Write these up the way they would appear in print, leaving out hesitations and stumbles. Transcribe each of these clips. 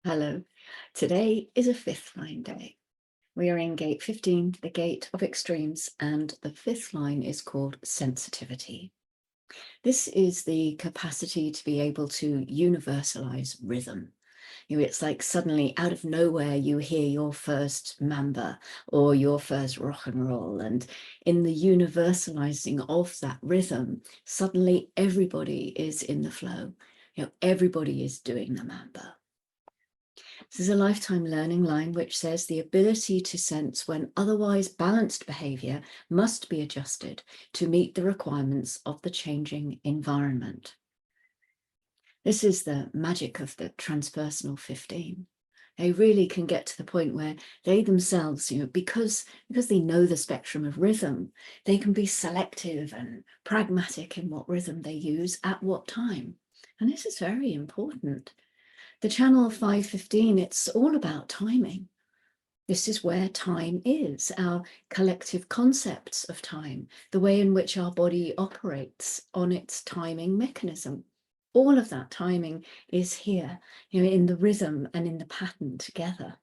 Hello. Today is a fifth line day. We are in gate 15, the gate of extremes, and the fifth line is called sensitivity. This is the capacity to be able to universalize rhythm. It's like suddenly out of nowhere you hear your first mamba or your first rock and roll, and in the universalizing of that rhythm, suddenly everybody is in the flow. Everybody is doing the mamba. This is a lifetime learning line which says the ability to sense when otherwise balanced behaviour must be adjusted to meet the requirements of the changing environment. This is the magic of the transpersonal 15. They really can get to the point where they themselves, because they know the spectrum of rhythm, they can be selective and pragmatic in what rhythm they use at what time. And this is very important. The channel 515, it's all about timing. This is where time is, our collective concepts of time, the way in which our body operates on its timing mechanism. All of that timing is here, in the rhythm and in the pattern together.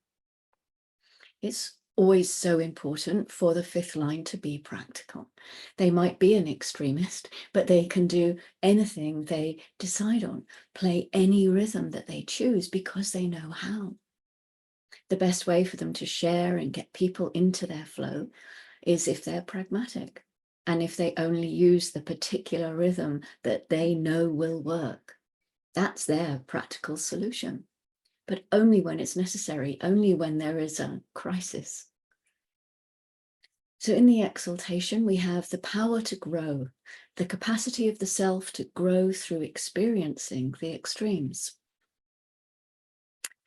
It's always so important for the fifth line to be practical. They might be an extremist, but they can do anything they decide on, play any rhythm that they choose because they know how. The best way for them to share and get people into their flow is if they're pragmatic and if they only use the particular rhythm that they know will work. That's their practical solution, but only when it's necessary, only when there is a crisis. So in the exaltation, we have the power to grow, the capacity of the self to grow through experiencing the extremes.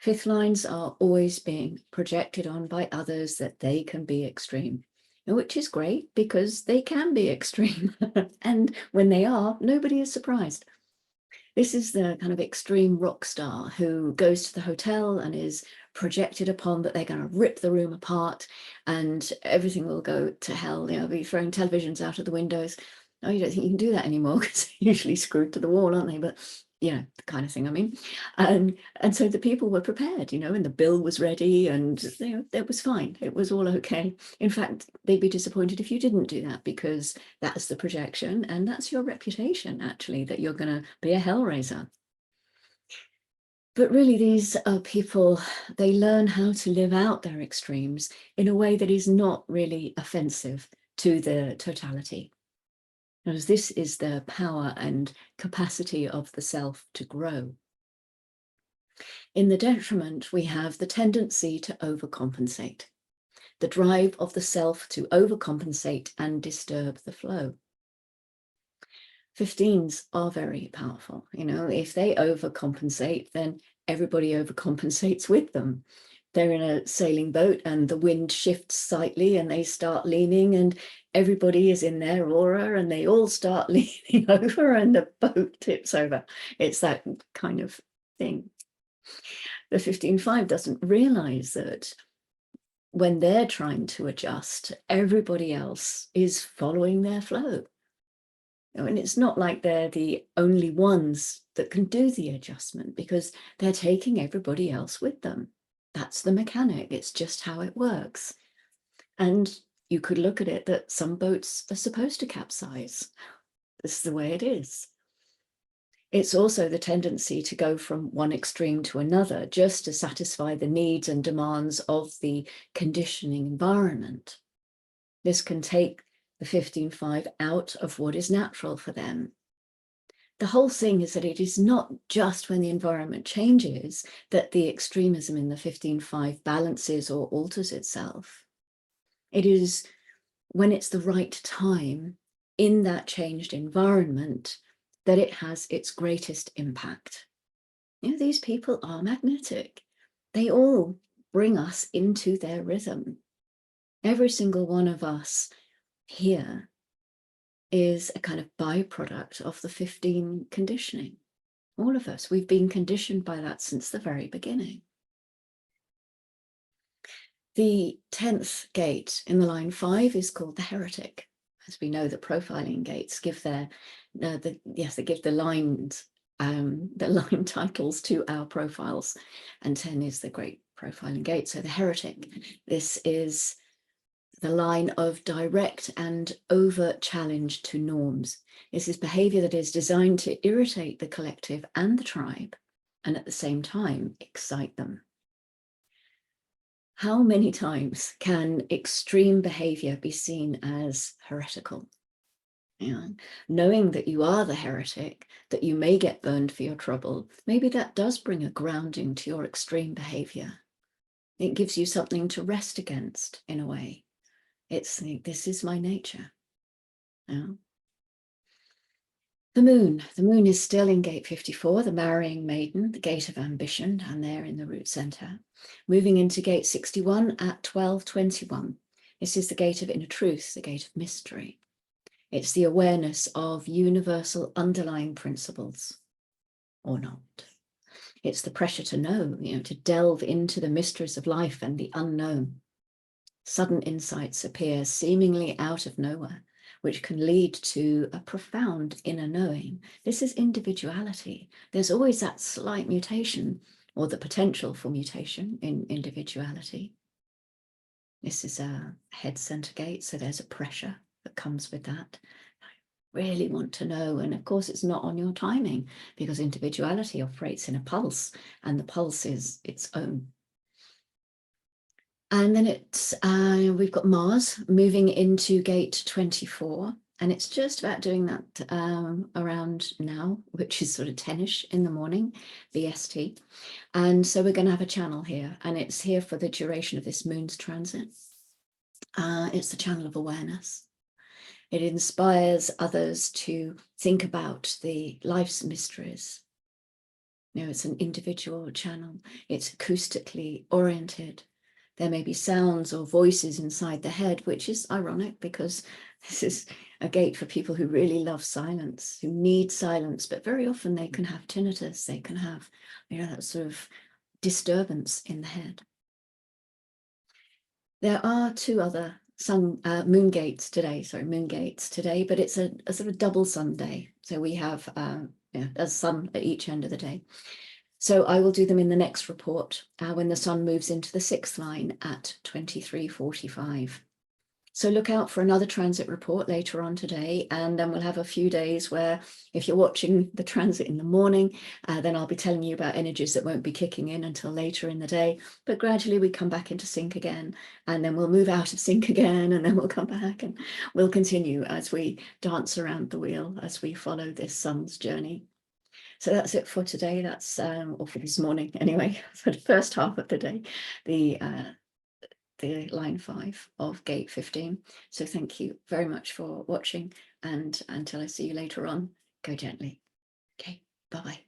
Fifth lines are always being projected on by others that they can be extreme, which is great because they can be extreme. And when they are, nobody is surprised. This is the kind of extreme rock star who goes to the hotel and is projected upon that they're going to rip the room apart and everything will go to hell. Be throwing televisions out of the windows. Oh, you don't think you can do that anymore because they're usually screwed to the wall, aren't they? But the kind of thing I mean. And so the people were prepared, and the bill was ready and it was fine. It was all okay. In fact, they'd be disappointed if you didn't do that because that's the projection and that's your reputation, actually, that you're going to be a hellraiser. But really, these are people, they learn how to live out their extremes in a way that is not really offensive to the totality. Because this is the power and capacity of the self to grow. In the detriment, we have the tendency to overcompensate, the drive of the self to overcompensate and disturb the flow. 15s are very powerful. If they overcompensate, then everybody overcompensates with them. They're in a sailing boat and the wind shifts slightly and they start leaning and everybody is in their aura and they all start leaning over and the boat tips over. It's that kind of thing. The 15-5 doesn't realize that when they're trying to adjust, everybody else is following their flow. And it's not like they're the only ones that can do the adjustment because they're taking everybody else with them. That's the mechanic. It's just how it works. And you could look at it that some boats are supposed to capsize. This is the way it is. It's also the tendency to go from one extreme to another just to satisfy the needs and demands of the conditioning environment. This can take the 15-5 out of what is natural for them. The whole thing is that it is not just when the environment changes that the extremism in the 15-5 balances or alters itself. It is when it's the right time in that changed environment that it has its greatest impact. These people are magnetic. They all bring us into their rhythm. Every single one of us here is a kind of byproduct of the 15 conditioning. All of us, we've been conditioned by that since the very beginning. The 10th gate in the line 5 is called the heretic. As we know, the profiling gates give they give the lines the line titles to our profiles, and 10 is the great profiling gate. So the heretic, this is the line of direct and overt challenge to norms. This is behavior that is designed to irritate the collective and the tribe, and at the same time excite them. How many times can extreme behavior be seen as heretical? Knowing that you are the heretic, that you may get burned for your trouble, maybe that does bring a grounding to your extreme behavior. It gives you something to rest against in a way. It's like, this is my nature. The moon is still in gate 54, the marrying maiden, the gate of ambition, and there in the root center. Moving into gate 61 at 12:21. This is the gate of inner truth, the gate of mystery. It's the awareness of universal underlying principles, or not. It's the pressure to know, to delve into the mysteries of life and the unknown. Sudden insights appear seemingly out of nowhere, which can lead to a profound inner knowing. This is individuality. There's always that slight mutation, or the potential for mutation in individuality. This is a head center gate, so there's a pressure that comes with that. I really want to know, and of course it's not on your timing, because individuality operates in a pulse, and the pulse is its own. And then we've got Mars moving into gate 24, and it's just about doing that around now, which is sort of 10ish in the morning, BST. And so we're going to have a channel here, and it's here for the duration of this moon's transit. It's the channel of awareness. It inspires others to think about the life's mysteries. It's an individual channel. It's acoustically oriented. There may be sounds or voices inside the head, which is ironic because this is a gate for people who really love silence, who need silence, but very often they can have tinnitus. They can have, that sort of disturbance in the head. There are two other moon gates today, but it's a sort of double sun day. So we have a sun at each end of the day. So I will do them in the next report when the sun moves into the 6th line at 23:45. So look out for another transit report later on today, and then we'll have a few days where if you're watching the transit in the morning, then I'll be telling you about energies that won't be kicking in until later in the day, but gradually we come back into sync again, and then we'll move out of sync again, and then we'll come back, and we'll continue as we dance around the wheel, as we follow this sun's journey. So that's it for today. That's or for this morning anyway, for the first half of the day, the line 5 of gate 15. So thank you very much for watching, and until I see you later on, go gently. Okay, bye-bye.